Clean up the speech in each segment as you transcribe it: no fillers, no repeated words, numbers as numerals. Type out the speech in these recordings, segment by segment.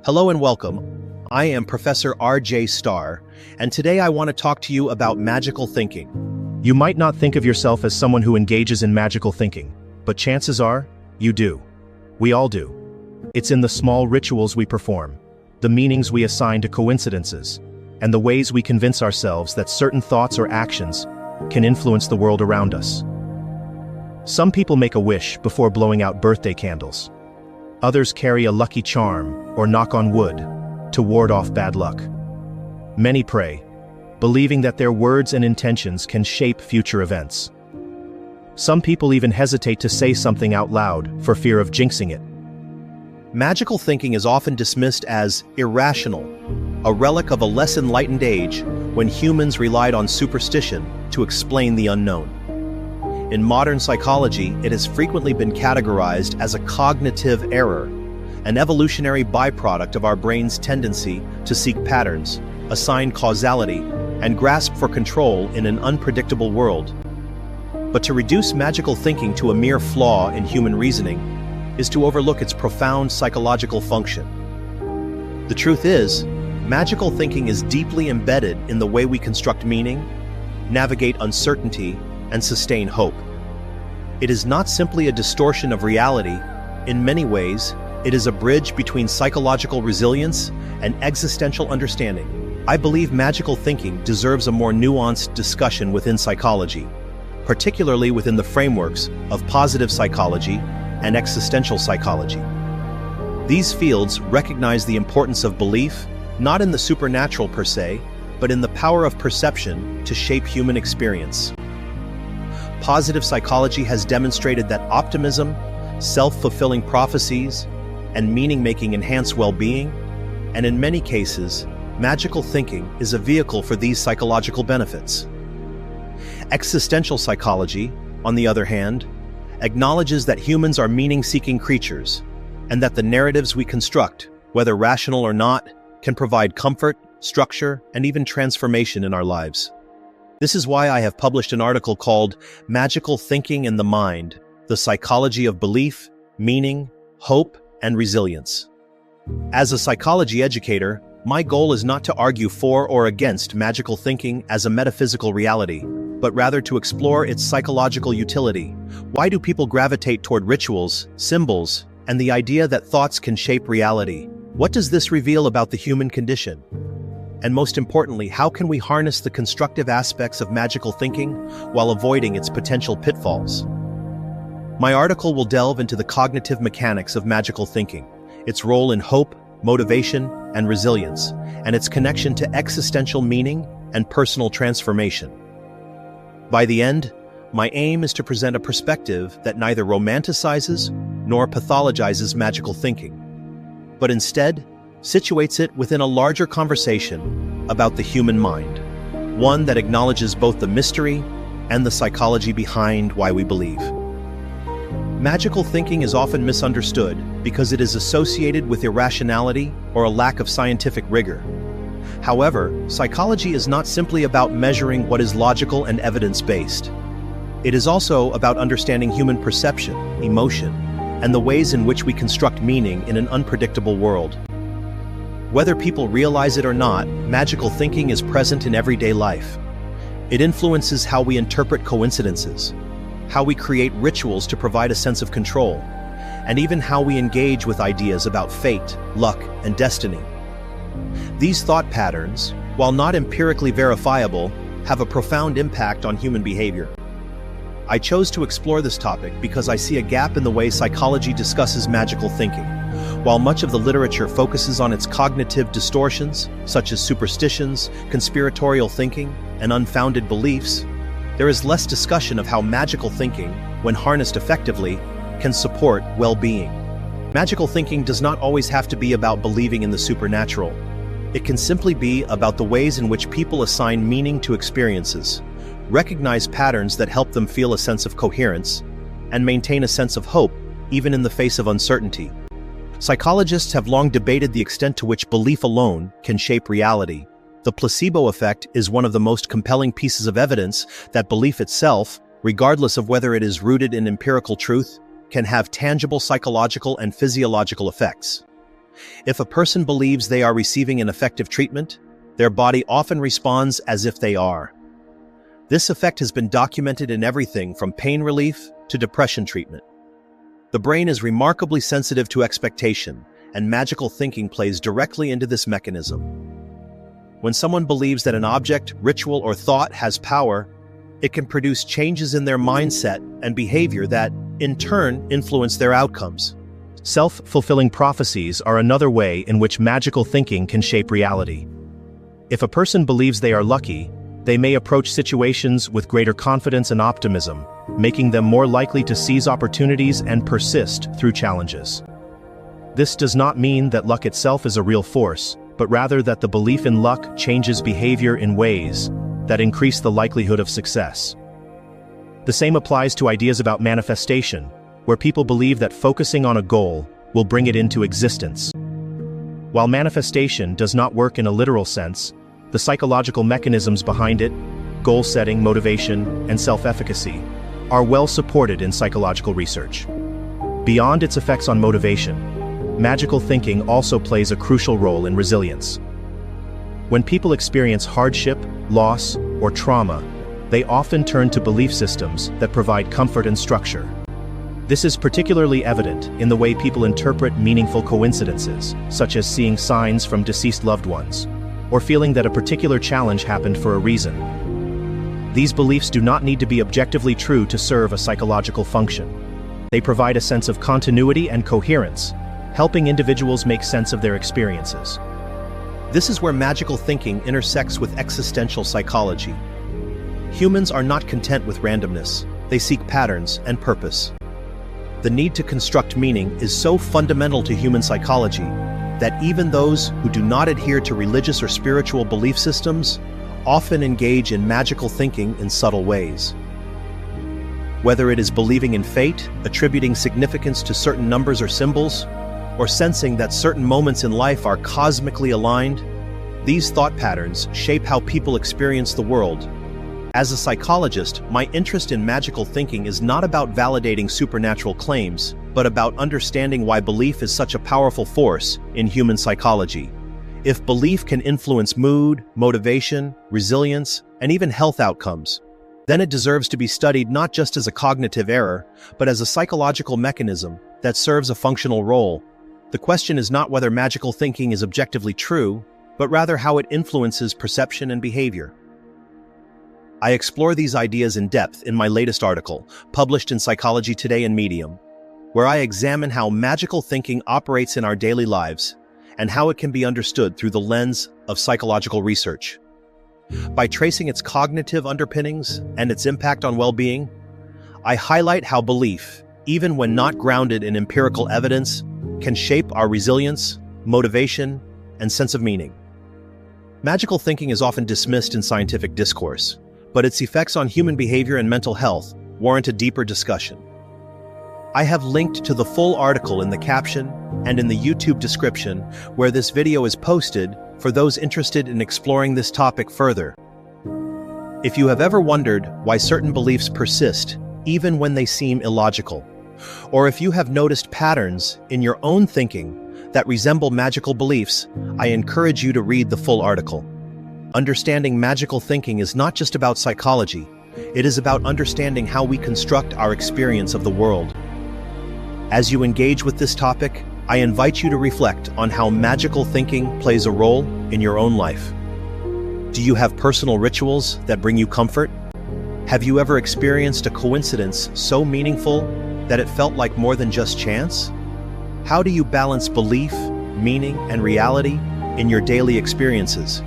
Hello and welcome. I am Professor RJ Starr, and today I want to talk to you about magical thinking. You might not think of yourself as someone who engages in magical thinking, but chances are, you do. We all do. It's in the small rituals we perform, the meanings we assign to coincidences, and the ways we convince ourselves that certain thoughts or actions can influence the world around us. Some people make a wish before blowing out birthday candles. Others carry a lucky charm or knock on wood to ward off bad luck. Many pray, believing that their words and intentions can shape future events. Some people even hesitate to say something out loud for fear of jinxing it. Magical thinking is often dismissed as irrational, a relic of a less enlightened age when humans relied on superstition to explain the unknown. In modern psychology, it has frequently been categorized as a cognitive error, an evolutionary byproduct of our brain's tendency to seek patterns, assign causality, and grasp for control in an unpredictable world. But to reduce magical thinking to a mere flaw in human reasoning is to overlook its profound psychological function. The truth is, magical thinking is deeply embedded in the way we construct meaning, navigate uncertainty, and sustain hope. It is not simply a distortion of reality. In many ways, it is a bridge between psychological resilience and existential understanding. I believe magical thinking deserves a more nuanced discussion within psychology, particularly within the frameworks of positive psychology and existential psychology. These fields recognize the importance of belief, not in the supernatural per se, but in the power of perception to shape human experience. Positive psychology has demonstrated that optimism, self-fulfilling prophecies, and meaning-making enhance well-being, and in many cases, magical thinking is a vehicle for these psychological benefits. Existential psychology, on the other hand, acknowledges that humans are meaning-seeking creatures, and that the narratives we construct, whether rational or not, can provide comfort, structure, and even transformation in our lives. This is why I have published an article called Magical Thinking in the Mind: The Psychology of Belief, Meaning, Hope, and Resilience. As a psychology educator, my goal is not to argue for or against magical thinking as a metaphysical reality, but rather to explore its psychological utility. Why do people gravitate toward rituals, symbols, and the idea that thoughts can shape reality? What does this reveal about the human condition? And most importantly, how can we harness the constructive aspects of magical thinking while avoiding its potential pitfalls? My article will delve into the cognitive mechanics of magical thinking, its role in hope, motivation, and resilience, and its connection to existential meaning and personal transformation. By the end, my aim is to present a perspective that neither romanticizes nor pathologizes magical thinking, but instead situates it within a larger conversation about the human mind, one that acknowledges both the mystery and the psychology behind why we believe. Magical thinking is often misunderstood because it is associated with irrationality or a lack of scientific rigor. However, psychology is not simply about measuring what is logical and evidence-based. It is also about understanding human perception, emotion, and the ways in which we construct meaning in an unpredictable world. Whether people realize it or not, magical thinking is present in everyday life. It influences how we interpret coincidences, how we create rituals to provide a sense of control, and even how we engage with ideas about fate, luck, and destiny. These thought patterns, while not empirically verifiable, have a profound impact on human behavior. I chose to explore this topic because I see a gap in the way psychology discusses magical thinking. While much of the literature focuses on its cognitive distortions, such as superstitions, conspiratorial thinking, and unfounded beliefs, there is less discussion of how magical thinking, when harnessed effectively, can support well-being. Magical thinking does not always have to be about believing in the supernatural. It can simply be about the ways in which people assign meaning to experiences, recognize patterns that help them feel a sense of coherence, and maintain a sense of hope, even in the face of uncertainty. Psychologists have long debated the extent to which belief alone can shape reality. The placebo effect is one of the most compelling pieces of evidence that belief itself, regardless of whether it is rooted in empirical truth, can have tangible psychological and physiological effects. If a person believes they are receiving an effective treatment, their body often responds as if they are. This effect has been documented in everything from pain relief to depression treatment. The brain is remarkably sensitive to expectation, and magical thinking plays directly into this mechanism. When someone believes that an object, ritual, or thought has power, it can produce changes in their mindset and behavior that, in turn, influence their outcomes. Self-fulfilling prophecies are another way in which magical thinking can shape reality. If a person believes they are lucky, they may approach situations with greater confidence and optimism, making them more likely to seize opportunities and persist through challenges. This does not mean that luck itself is a real force, but rather that the belief in luck changes behavior in ways that increase the likelihood of success. The same applies to ideas about manifestation, where people believe that focusing on a goal will bring it into existence. While manifestation does not work in a literal sense, the psychological mechanisms behind it, goal setting, motivation, and self-efficacy, are well supported in psychological research. Beyond its effects on motivation, magical thinking also plays a crucial role in resilience. When people experience hardship, loss, or trauma, they often turn to belief systems that provide comfort and structure. This is particularly evident in the way people interpret meaningful coincidences, such as seeing signs from deceased loved ones, or feeling that a particular challenge happened for a reason. These beliefs do not need to be objectively true to serve a psychological function. They provide a sense of continuity and coherence, helping individuals make sense of their experiences. This is where magical thinking intersects with existential psychology. Humans are not content with randomness. They seek patterns and purpose. The need to construct meaning is so fundamental to human psychology that even those who do not adhere to religious or spiritual belief systems often engage in magical thinking in subtle ways. Whether it is believing in fate, attributing significance to certain numbers or symbols, or sensing that certain moments in life are cosmically aligned, these thought patterns shape how people experience the world. As a psychologist, my interest in magical thinking is not about validating supernatural claims, but about understanding why belief is such a powerful force in human psychology. If belief can influence mood, motivation, resilience, and even health outcomes, then it deserves to be studied not just as a cognitive error, but as a psychological mechanism that serves a functional role. The question is not whether magical thinking is objectively true, but rather how it influences perception and behavior. I explore these ideas in depth in my latest article, published in Psychology Today and Medium, where I examine how magical thinking operates in our daily lives and how it can be understood through the lens of psychological research. By tracing its cognitive underpinnings and its impact on well-being, I highlight how belief, even when not grounded in empirical evidence, can shape our resilience, motivation, and sense of meaning. Magical thinking is often dismissed in scientific discourse, but its effects on human behavior and mental health warrant a deeper discussion. I have linked to the full article in the caption and in the YouTube description where this video is posted for those interested in exploring this topic further. If you have ever wondered why certain beliefs persist even when they seem illogical, or if you have noticed patterns in your own thinking that resemble magical beliefs, I encourage you to read the full article. Understanding magical thinking is not just about psychology, it is about understanding how we construct our experience of the world. As you engage with this topic, I invite you to reflect on how magical thinking plays a role in your own life. Do you have personal rituals that bring you comfort? Have you ever experienced a coincidence so meaningful that it felt like more than just chance? How do you balance belief, meaning, and reality in your daily experiences?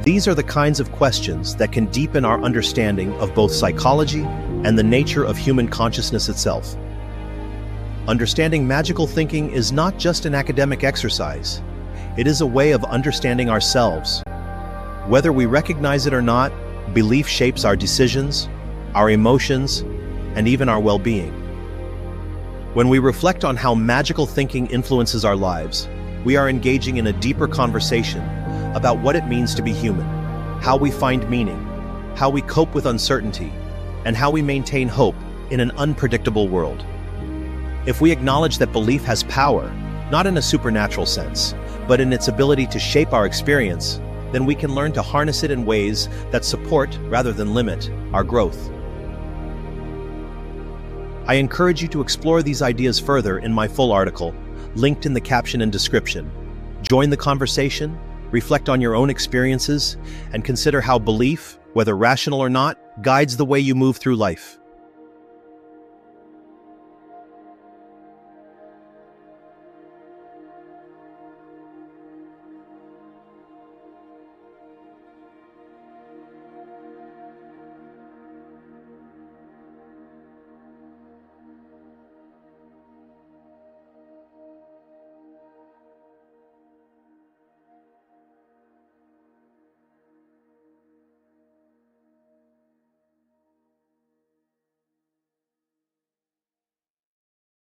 These are the kinds of questions that can deepen our understanding of both psychology and the nature of human consciousness itself. Understanding magical thinking is not just an academic exercise. It is a way of understanding ourselves. Whether we recognize it or not, belief shapes our decisions, our emotions, and even our well-being. When we reflect on how magical thinking influences our lives, we are engaging in a deeper conversation about what it means to be human, how we find meaning, how we cope with uncertainty, and how we maintain hope in an unpredictable world. If we acknowledge that belief has power, not in a supernatural sense, but in its ability to shape our experience, then we can learn to harness it in ways that support, rather than limit, our growth. I encourage you to explore these ideas further in my full article, linked in the caption and description. Join the conversation, reflect on your own experiences, and consider how belief, whether rational or not, guides the way you move through life.